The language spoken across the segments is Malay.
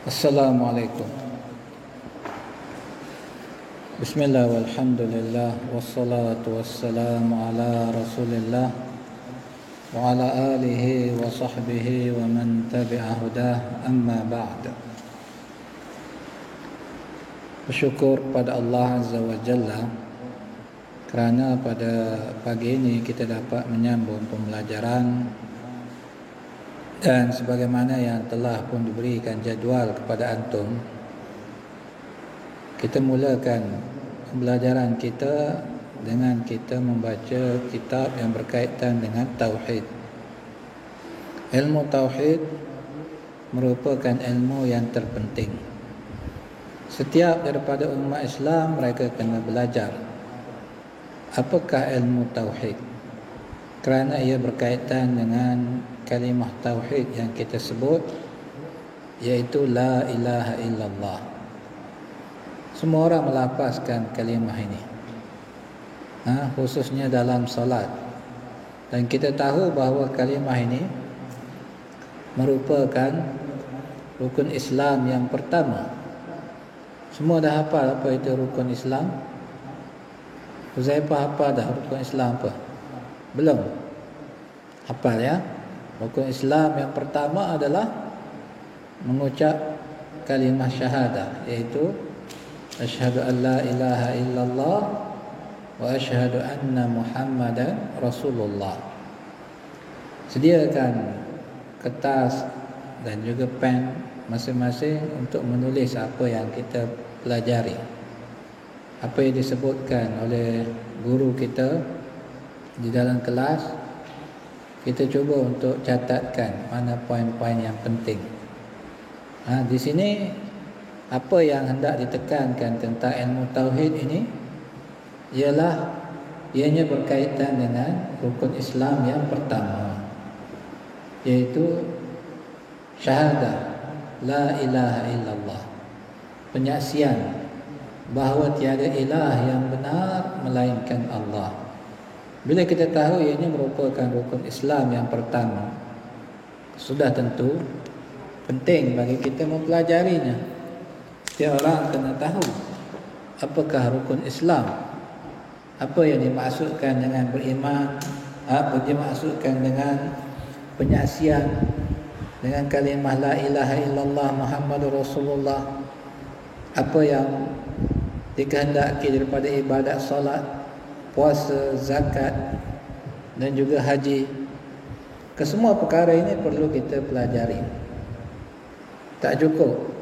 Assalamualaikum. Bismillah walhamdulillah wassalatu wassalamu ala Rasulillah wa ala alihi wa sahbihi wa man tabi'a hudah, amma ba'd. Bersyukur pada Allah Azza wa Jalla kerana pada pagi ini kita dapat menyambung pembelajaran, dan sebagaimana yang telah pun diberikan jadual kepada antum, kita mulakan pembelajaran kita dengan kita membaca kitab yang berkaitan dengan Tauhid. Ilmu Tauhid merupakan ilmu yang terpenting. Setiap daripada umat Islam mereka kena belajar apakah ilmu Tauhid, kerana ia berkaitan dengan kalimah Tauhid yang kita sebut, iaitu La ilaha illallah. Semua orang melafazkan kalimah ini, khususnya dalam salat. Dan kita tahu bahawa kalimah ini merupakan rukun Islam yang pertama. Semua dah hafal apa itu rukun Islam? Huzaifah hafal dah rukun Islam apa? Belum? Hafal ya? Rukun Islam yang pertama adalah mengucap kalimah syahadah, iaitu asyhadu an la ilaha illallah wa asyhadu anna Muhammadan Rasulullah. Sediakan kertas dan juga pen masing-masing untuk menulis apa yang kita pelajari, apa yang disebutkan oleh guru kita di dalam kelas. Kita cuba untuk catatkan mana poin-poin yang penting. Di sini apa yang hendak ditekankan tentang ilmu Tauhid ini ialah ianya berkaitan dengan rukun Islam yang pertama, iaitu syahadah la ilaha illallah, penyaksian bahawa tiada ilah yang benar melainkan Allah. Bila kita tahu ianya merupakan rukun Islam yang pertama, sudah tentu penting bagi kita mempelajarinya. Setiap orang kena tahu apakah rukun Islam, apa yang dimaksudkan dengan beriman, apa yang dimaksudkan dengan penyaksian dengan kalimah la ilaha illallah Muhammadur Rasulullah, apa yang dikehendaki daripada ibadat solat, puasa, zakat dan juga haji. Kesemua perkara ini perlu kita pelajari. Tak cukup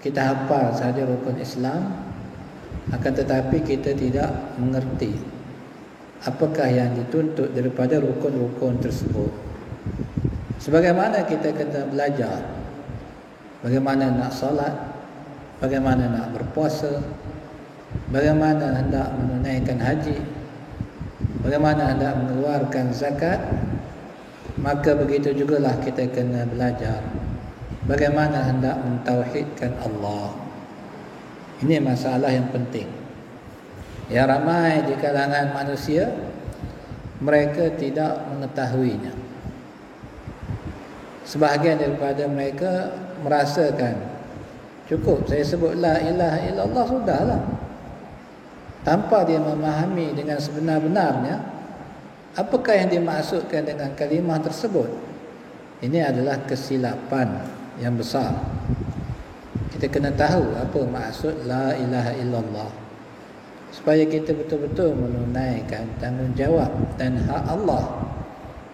kita hafal sahaja rukun Islam, akan tetapi kita tidak mengerti apakah yang dituntut daripada rukun-rukun tersebut. Sebagaimana kita kena belajar bagaimana nak solat, bagaimana nak berpuasa, bagaimana hendak menunaikan haji, bagaimana hendak mengeluarkan zakat, maka begitu jugalah kita kena belajar bagaimana hendak mentauhidkan Allah. Ini masalah yang penting. Yang ramai di kalangan manusia mereka tidak mengetahuinya. Sebahagian daripada mereka merasakan cukup saya sebut la ilaha illallah sudahlah, tanpa dia memahami dengan sebenar-benarnya apakah yang dimaksudkan dengan kalimah tersebut. Ini adalah kesilapan yang besar. Kita kena tahu apa maksud la ilaha illallah, supaya kita betul-betul menunaikan tanggungjawab dan hak Allah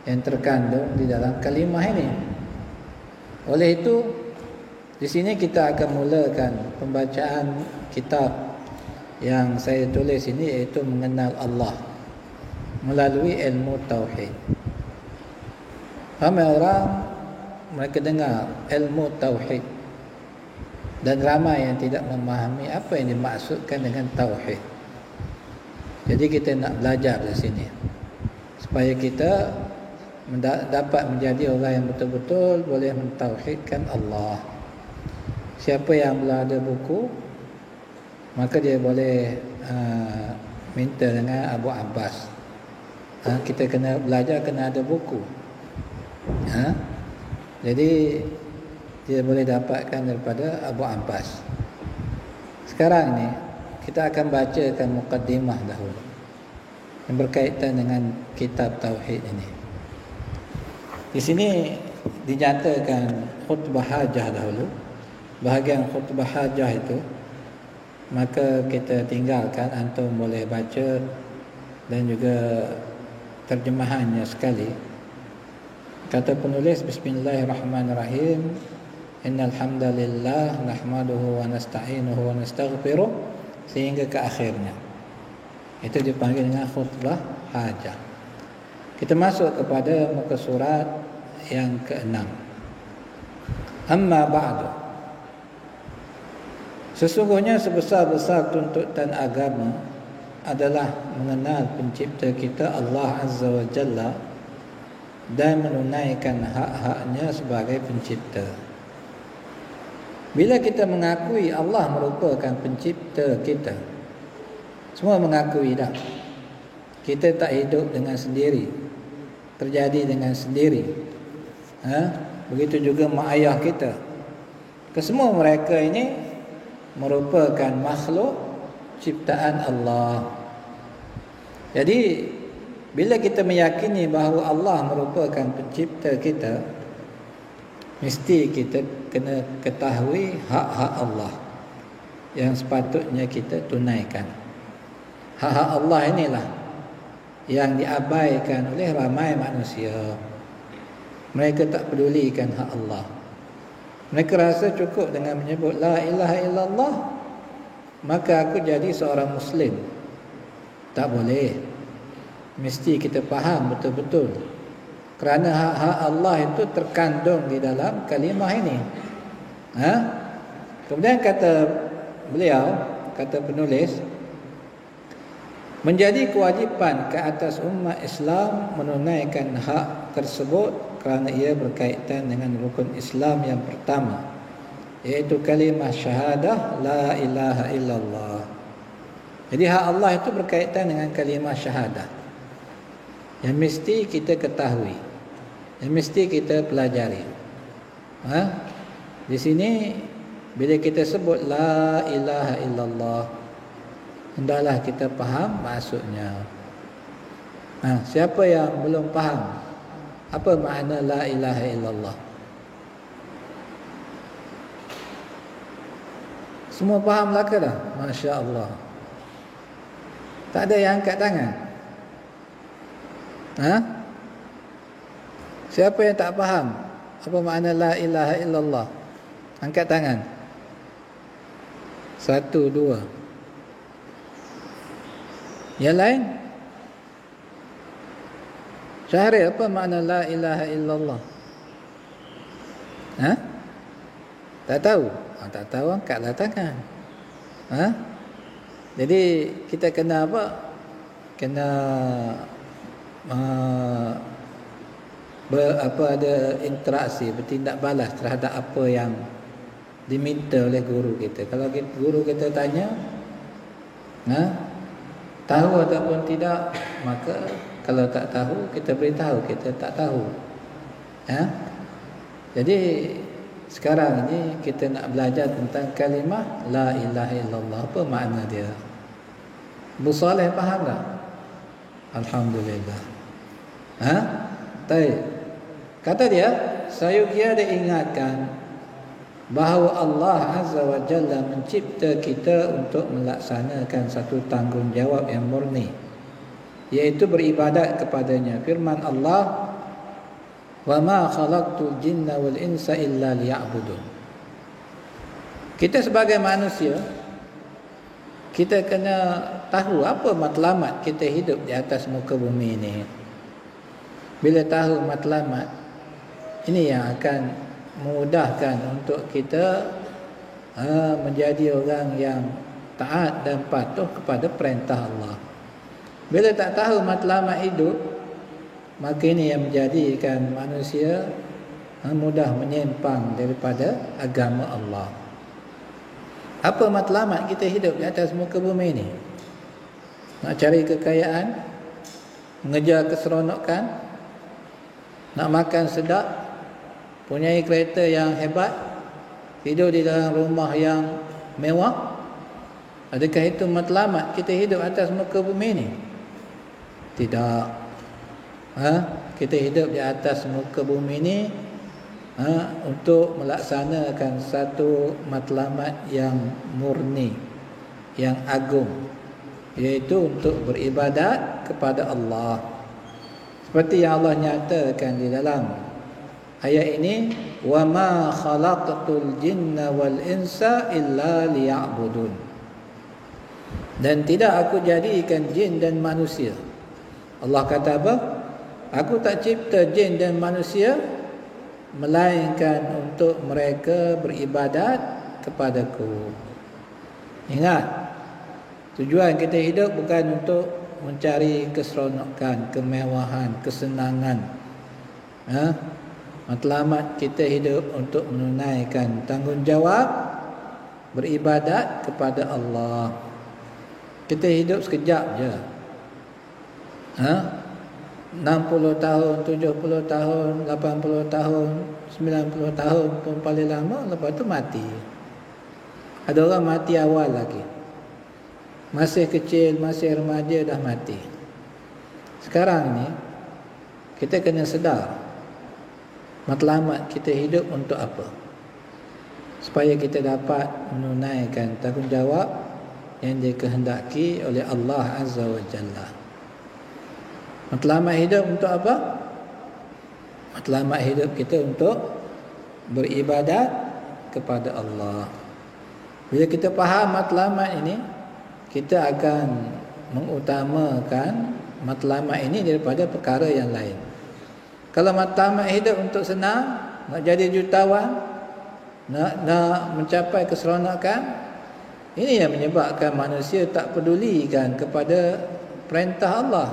yang terkandung di dalam kalimah ini. Oleh itu, di sini kita akan mulakan pembacaan kitab yang saya tulis ini, iaitu mengenal Allah melalui ilmu Tauhid. Ramai orang mereka dengar ilmu Tauhid, dan ramai yang tidak memahami apa yang dimaksudkan dengan Tauhid. Jadi kita nak belajar di sini supaya kita dapat menjadi orang yang betul-betul boleh mentauhidkan Allah. Siapa yang berada buku, maka dia boleh minta dengan Abu Abbas. Kita kena belajar, kena ada buku. Jadi dia boleh dapatkan daripada Abu Abbas. Sekarang ni kita akan bacakan muqaddimah dahulu yang berkaitan dengan kitab tauhid ini. Di sini dinyatakan khutbah hajah dahulu. Bahagian khutbah hajah itu maka kita tinggalkan, antum boleh baca dan juga terjemahannya sekali. Kata penulis, Bismillahirrahmanirrahim. Innal hamdalillah nahmaduhu wa nasta'inuhu wa nastaghfiruh, sehingga ke akhirnya. Itu dipanggil dengan khutbah hajah. Kita masuk kepada muka surat yang ke-6. Amma ba'du. Sesungguhnya sebesar-besar tuntutan agama adalah mengenal pencipta kita Allah Azza wa Jalla dan menunaikan hak-haknya sebagai pencipta. Bila kita mengakui Allah merupakan pencipta kita, semua mengakui dah, kita tak hidup dengan sendiri, terjadi dengan sendiri. Begitu juga mak ayah kita. Kesemua mereka ini merupakan makhluk ciptaan Allah. Jadi bila kita meyakini bahawa Allah merupakan pencipta kita, mesti kita kena ketahui hak-hak Allah yang sepatutnya kita tunaikan. Hak-hak Allah inilah yang diabaikan oleh ramai manusia. Mereka tak pedulikan hak Allah. Mereka rasa cukup dengan menyebut la ilaha illallah, maka aku jadi seorang Muslim. Tak boleh. Mesti kita faham betul-betul, kerana hak-hak Allah itu terkandung di dalam kalimah ini. Kemudian kata beliau, kata penulis, menjadi kewajipan ke atas umat Islam menunaikan hak tersebut kerana ia berkaitan dengan rukun Islam yang pertama, iaitu kalimah syahadah la ilaha illallah. Jadi hak Allah itu berkaitan dengan kalimah syahadah yang mesti kita ketahui, yang mesti kita pelajari. Di sini bila kita sebut la ilaha illallah, hendaklah kita faham maksudnya. Siapa yang belum faham apa makna la ilaha illallah? Semua faham lah ke dah? Masya Allah. Tak ada yang angkat tangan. Siapa yang tak faham apa makna la ilaha illallah? Angkat tangan. 1, 2. Yang lain? Syahrir, apa makna la ilaha illallah? Tak tahu? Tak tahu, angkatlah tangan. Jadi kita kena apa? Kena ada interaksi, bertindak balas terhadap apa yang diminta oleh guru kita. Kalau guru kita tanya, tahu ataupun tidak, maka kalau tak tahu, kita beritahu kita tak tahu. Jadi sekarang ini kita nak belajar tentang kalimah la ilaha illallah. Apa makna dia? Bu Saleh faham tak? Alhamdulillah. Baik. Kata dia, sayugia dia ingatkan bahawa Allah Azza wa Jalla mencipta kita untuk melaksanakan satu tanggungjawab yang murni, iaitu beribadat kepadanya. Firman Allah, wa ma khalaqtul jinna wal insa illa liya'budun. Kita sebagai manusia, kita kena tahu apa matlamat kita hidup di atas muka bumi ini. Bila tahu matlamat, ini yang akan memudahkan untuk kita menjadi orang yang taat dan patuh kepada perintah Allah. Bila tak tahu matlamat hidup, maka ini yang menjadikan manusia mudah menyimpang daripada agama Allah. Apa matlamat kita hidup di atas muka bumi ini? Nak cari kekayaan, mengejar keseronokan, nak makan sedap, punyai kereta yang hebat, Tidur di dalam rumah yang mewah. Adakah itu matlamat kita hidup atas muka bumi ini? Tidak. Kita hidup di atas muka bumi ini untuk melaksanakan satu matlamat yang murni, yang agung, iaitu untuk beribadat kepada Allah. Seperti yang Allah nyatakan di dalam ayat ini, wa ma khalaqtul jinna wal insa illa liya'budun. Dan tidak aku jadikan jin dan manusia. Allah kata apa? Aku tak cipta jin dan manusia melainkan untuk mereka beribadat kepadaku. Ingat, tujuan kita hidup bukan untuk mencari keseronokan, kemewahan, kesenangan. Matlamat kita hidup untuk menunaikan tanggungjawab beribadat kepada Allah. Kita hidup sekejap je. 60 tahun, 70 tahun, 80 tahun, 90 tahun pun paling lama, lepas tu mati. Ada orang mati awal lagi. Masih kecil, masih remaja dah mati. Sekarang ni kita kena sedar matlamat kita hidup untuk apa? Supaya kita dapat menunaikan tanggungjawab yang dikehendaki oleh Allah Azza wa Jalla. Matlamat hidup untuk apa? Matlamat hidup kita untuk beribadat kepada Allah. Bila kita faham matlamat ini, kita akan mengutamakan matlamat ini daripada perkara yang lain. Kalau matlamat hidup untuk senang, nak jadi jutawan, nak mencapai keseronokan, ini yang menyebabkan manusia tak pedulikan kepada perintah Allah,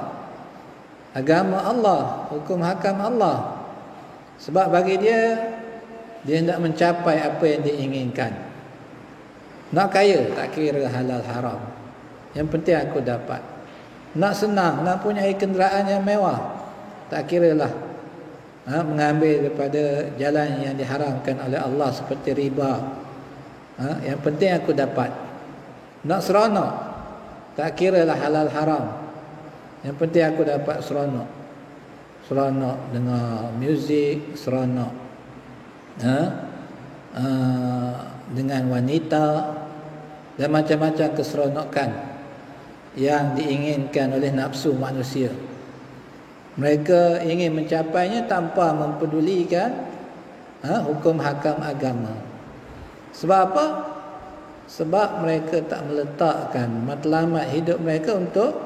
agama Allah, hukum hakam Allah. Sebab bagi dia hendak mencapai apa yang dia inginkan. Nak kaya, tak kira halal haram. Yang penting aku dapat. Nak senang, nak punya kenderaan yang mewah, tak kiralah mengambil daripada jalan yang diharamkan oleh Allah seperti riba. Yang penting aku dapat. Nak seronok, tak kiralah halal haram. Yang penting aku dapat seronok. Seronok dengar muzik, seronok dengan wanita, dan macam-macam keseronokan yang diinginkan oleh nafsu manusia. Mereka ingin mencapainya tanpa mempedulikan hukum hakam agama. Sebab apa? Sebab mereka tak meletakkan matlamat hidup mereka untuk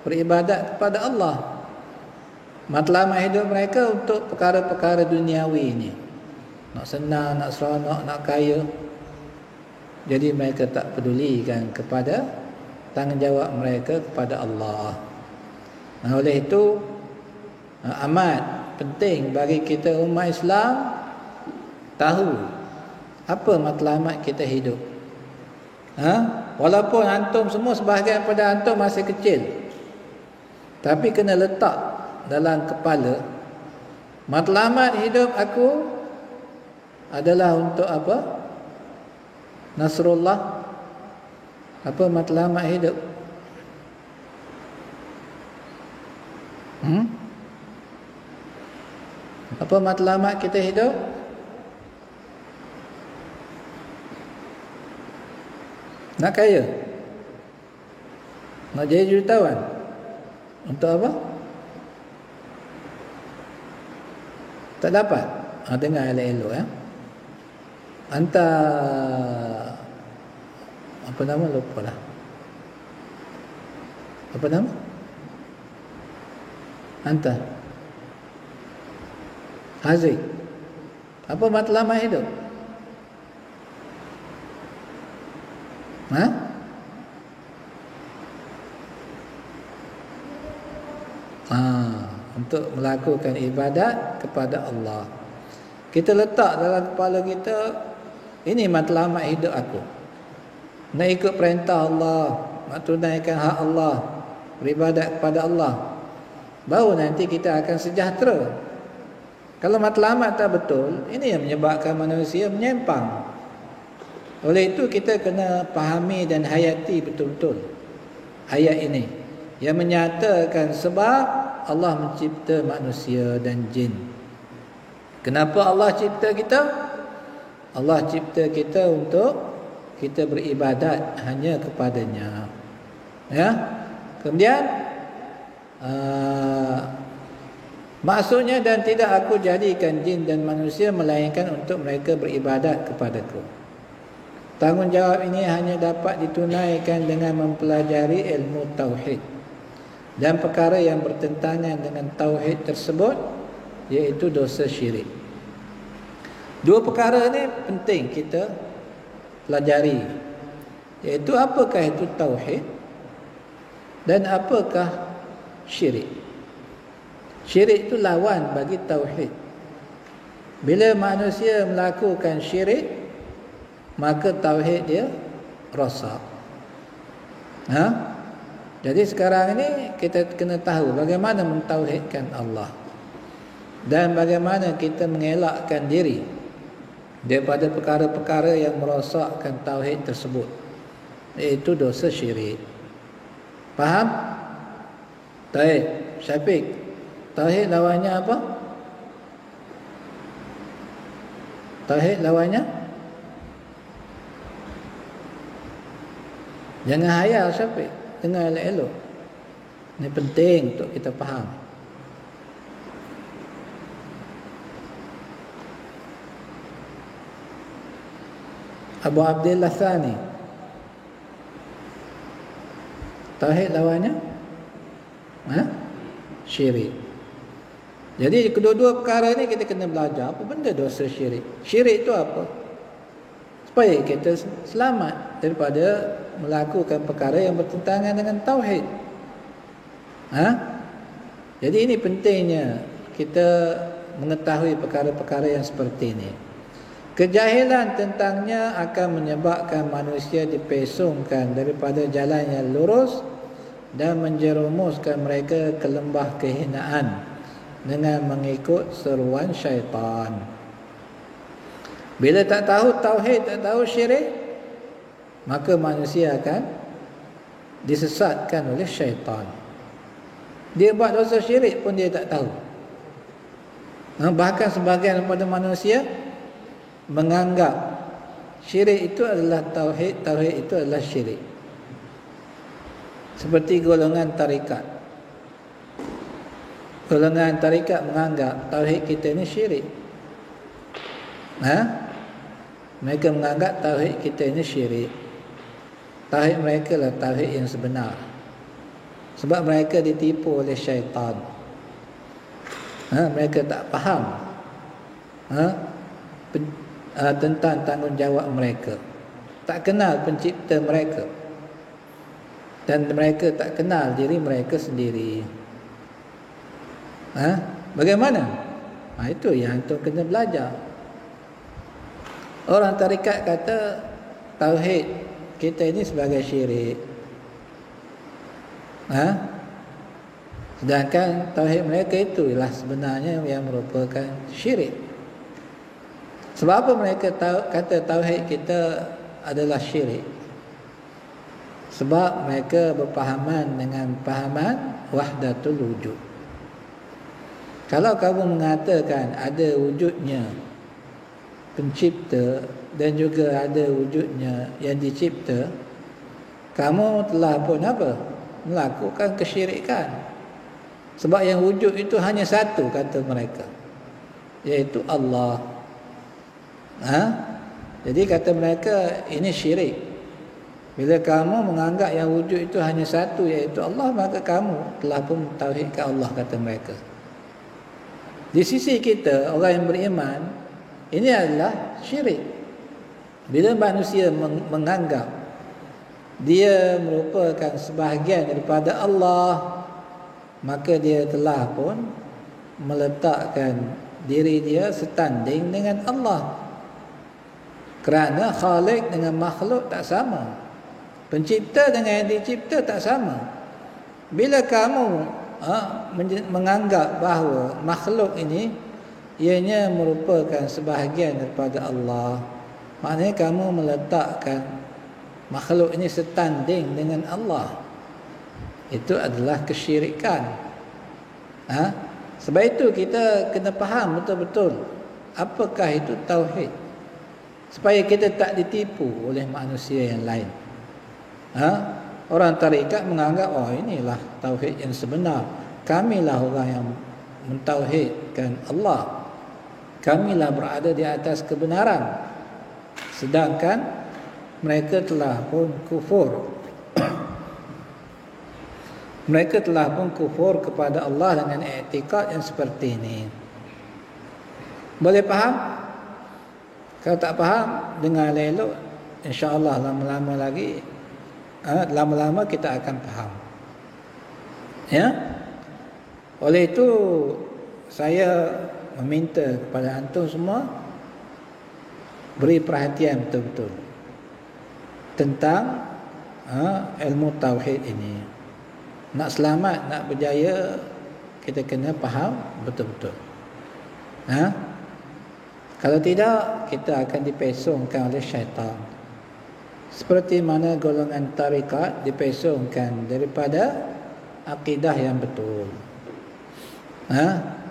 beribadat kepada Allah. Matlamat hidup mereka untuk perkara-perkara duniawi ini. Nak senang, nak seronok, nak kaya. Jadi mereka tak pedulikan kepada tanggungjawab mereka kepada Allah. Oleh itu amat penting bagi kita umat Islam tahu apa matlamat kita hidup. Walaupun antum semua sebahagian pada antum masih kecil, tapi kena letak dalam kepala, matlamat hidup aku adalah untuk apa? Nasrullah. Apa matlamat hidup? Apa matlamat kita hidup? Nak kaya? Nak jadi jutawan? Untuk apa? Tak dapat? Dengar elok-elok ya. Hantar apa nama, lupa lah. Apa nama? Hantar Haziq. Apa matlamat hidup? Untuk melakukan ibadat kepada Allah. Kita letak dalam kepala kita, ini matlamat hidup aku. Nak ikut perintah Allah, nak tunaikan hak Allah, beribadat kepada Allah, baru nanti kita akan sejahtera. Kalau matlamat tak betul, ini yang menyebabkan manusia menyimpang. Oleh itu kita kena fahami dan hayati betul-betul ayat ini yang menyatakan sebab Allah mencipta manusia dan jin. Kenapa Allah cipta kita? Allah cipta kita untuk kita beribadat hanya kepadanya. Ya. Kemudian maksudnya, dan tidak aku jadikan jin dan manusia melainkan untuk mereka beribadat kepadaku. Tanggungjawab ini hanya dapat ditunaikan dengan mempelajari ilmu tauhid dan perkara yang bertentangan dengan tauhid tersebut, iaitu dosa syirik. Dua perkara ini penting kita pelajari, iaitu apakah itu tauhid dan apakah syirik. Syirik itu lawan bagi tauhid. Bila manusia melakukan syirik, maka tauhid dia rosak. Jadi sekarang ini kita kena tahu bagaimana mentauhidkan Allah dan bagaimana kita mengelakkan diri daripada perkara-perkara yang merosakkan tauhid tersebut, iaitu dosa syirik. Faham? Baik, Syafiq. Tauhid lawannya apa? Tauhid lawannya? Jangan hayal Syafiq, dengar elok-elok. Ini penting untuk kita faham. Abu Abdillah Thani. Tauhid lawannya? Syirik. Jadi kedua-dua perkara ni kita kena belajar apa benda dosa syirik. Syirik itu apa? Supaya kita selamat daripada melakukan perkara yang bertentangan dengan tauhid. Jadi ini pentingnya kita mengetahui perkara-perkara yang seperti ini. Kejahilan tentangnya akan menyebabkan manusia dipesongkan daripada jalan yang lurus dan menjerumuskan mereka ke lembah kehinaan dengan mengikut seruan syaitan. Bila tak tahu tauhid, tak tahu syirik, maka manusia akan disesatkan oleh syaitan. Dia buat dosa syirik pun dia tak tahu. Bahkan sebahagian daripada manusia menganggap syirik itu adalah tauhid, tauhid itu adalah syirik. Seperti golongan tarikat. Golongan tarikat menganggap tauhid kita ini syirik. Mereka menganggap tauhid kita ini syirik. Tauhid mereka lah tauhid yang sebenar. Sebab mereka ditipu oleh syaitan. Mereka tak faham tentang tanggungjawab mereka. Tak kenal pencipta mereka. Dan mereka tak kenal diri mereka sendiri. Bagaimana? Itu yang antum kena belajar. Orang tarikat kata tauhid kita ini sebagai syirik. Sedangkan tauhid mereka itulah sebenarnya yang merupakan syirik. Sebab apa mereka kata tauhid kita adalah syirik? Sebab mereka berpahaman dengan pahaman wahdatul wujud. Kalau kamu mengatakan ada wujudnya pencipta dan juga ada wujudnya yang dicipta, kamu telah pun apa? Melakukan kesyirikan. Sebab yang wujud itu hanya satu, kata mereka, iaitu Allah. Jadi kata mereka ini syirik. Bila kamu menganggap yang wujud itu hanya satu, iaitu Allah, maka kamu telah pun mentauhidkan Allah, kata mereka. Di sisi kita, orang yang beriman, ini adalah syirik. Bila manusia menganggap dia merupakan sebahagian daripada Allah, maka dia telah pun meletakkan diri dia setanding dengan Allah. Kerana Khalik dengan makhluk tak sama, pencipta dengan yang dicipta tak sama. Bila kamu menganggap bahawa makhluk ini ianya merupakan sebahagian daripada Allah, Maknanya kamu meletakkan makhluk ini setanding dengan Allah. Itu adalah kesyirikan. Sebab itu kita kena faham betul-betul apakah itu tauhid, supaya kita tak ditipu oleh manusia yang lain. Orang tarikat menganggap inilah tauhid yang sebenar. Kamilah orang yang mentauhidkan Allah. Kamilah berada di atas kebenaran. Sedangkan mereka telah pun kufur. Mereka telah pun kufur kepada Allah dengan i'tikad yang seperti ini. Boleh faham? Kalau tak faham, dengar elok, insya-Allah lama-lama lagi, lama-lama kita akan faham. Ya. Oleh itu saya meminta kepada antum semua beri perhatian betul-betul tentang ilmu tauhid ini. Nak selamat, nak berjaya, kita kena faham betul-betul. Kalau tidak, kita akan dipesongkan oleh syaitan. Seperti mana golongan tarikat dipesongkan daripada akidah yang betul.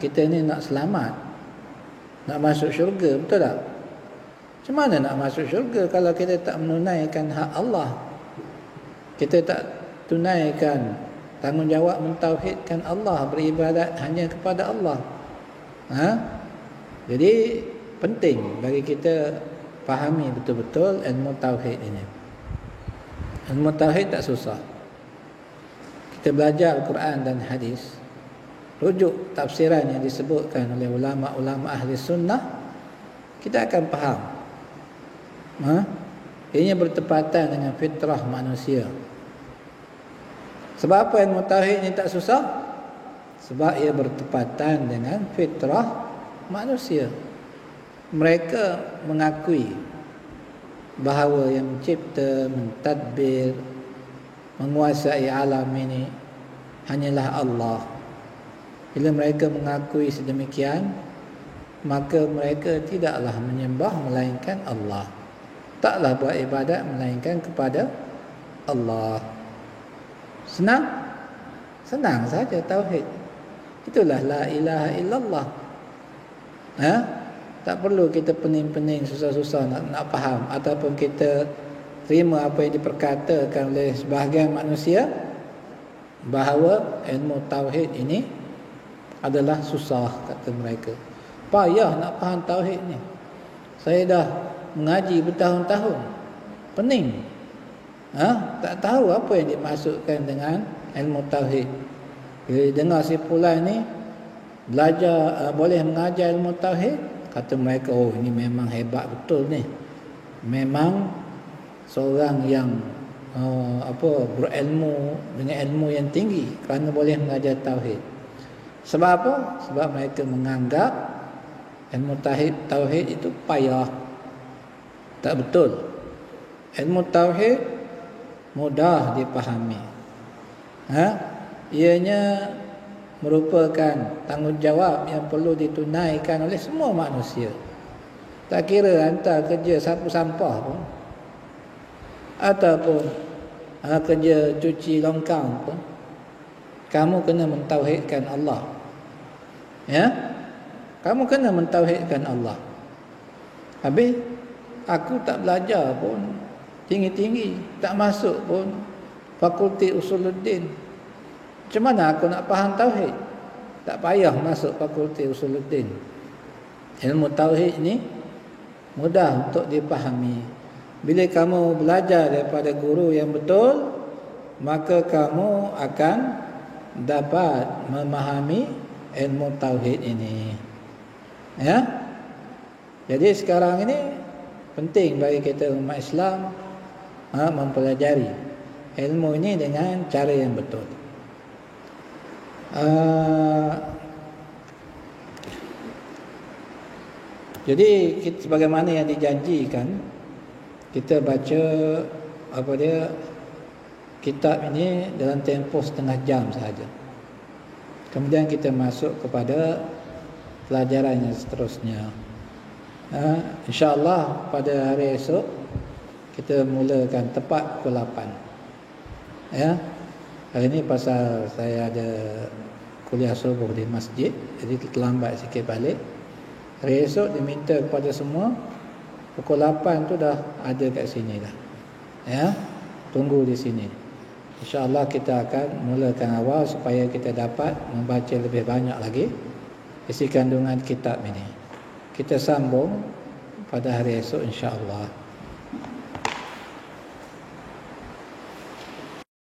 Kita ni nak selamat, nak masuk syurga, betul tak? Macam mana nak masuk syurga kalau kita tak menunaikan hak Allah? Kita tak tunaikan tanggungjawab mentauhidkan Allah, beribadat hanya kepada Allah. Jadi penting bagi kita fahami betul-betul ilmu tauhid ini. Ilmu tauhid tak susah. Kita belajar Al-Quran dan hadis, rujuk tafsiran yang disebutkan oleh ulama-ulama ahli sunnah, kita akan faham. Ini bertepatan dengan fitrah manusia. Sebab apa ilmu tauhid ini tak susah? Sebab ia bertepatan dengan fitrah manusia. Mereka mengakui bahawa yang mencipta, mentadbir, menguasai alam ini hanyalah Allah. Bila mereka mengakui sedemikian, maka mereka tidaklah menyembah melainkan Allah. Taklah buat ibadat melainkan kepada Allah. Senang? Senang saja tauhid. Itulah la ilaha illallah. Tak perlu kita pening-pening susah-susah nak faham, ataupun kita terima apa yang diperkatakan oleh sebahagian manusia bahawa ilmu tauhid ini adalah susah, kata mereka. Payah nak faham tauhid ni. Saya dah mengaji bertahun-tahun, pening. Tak tahu apa yang dimaksudkan dengan ilmu tauhid. Bila dengar si fulan ni belajar, boleh mengajar ilmu tauhid, kata mereka, ini memang hebat betul ni. Memang seorang yang berilmu dengan ilmu yang tinggi kerana boleh mengajar tauhid. Sebab apa? Sebab mereka menganggap ilmu tauhid itu payah. Tak betul. Ilmu tauhid mudah dipahami. Ianya merupakan tanggungjawab yang perlu ditunaikan oleh semua manusia. Tak kira hantar kerja sapu sampah pun, ataupun kerja cuci longkang pun, kamu kena mentauhidkan Allah. Kamu kena mentauhidkan Allah. Habis aku tak belajar pun tinggi-tinggi, tak masuk pun fakulti usuluddin. Macam mana aku nak faham tauhid? Tak payah masuk fakulti usuluddin. Ilmu tauhid ni mudah untuk dipahami. Bila kamu belajar daripada guru yang betul, maka kamu akan dapat memahami ilmu tauhid ini. Jadi sekarang ini penting bagi kita umat Islam mempelajari ilmu ini dengan cara yang betul. Jadi sebagaimana yang dijanjikan, kita baca kitab ini dalam tempoh setengah jam sahaja. Kemudian kita masuk kepada pelajaran yang seterusnya. InsyaAllah pada hari esok kita mulakan tepat pukul 8. Ya. Hari ni pasal saya ada kuliah subuh di masjid, jadi terlambat sikit balik. Hari esok diminta kepada semua pukul 8 tu dah ada kat sini dah. Ya. Tunggu di sini. InsyaAllah kita akan mulakan awal supaya kita dapat membaca lebih banyak lagi isi kandungan kitab ini. Kita sambung pada hari esok insya-Allah.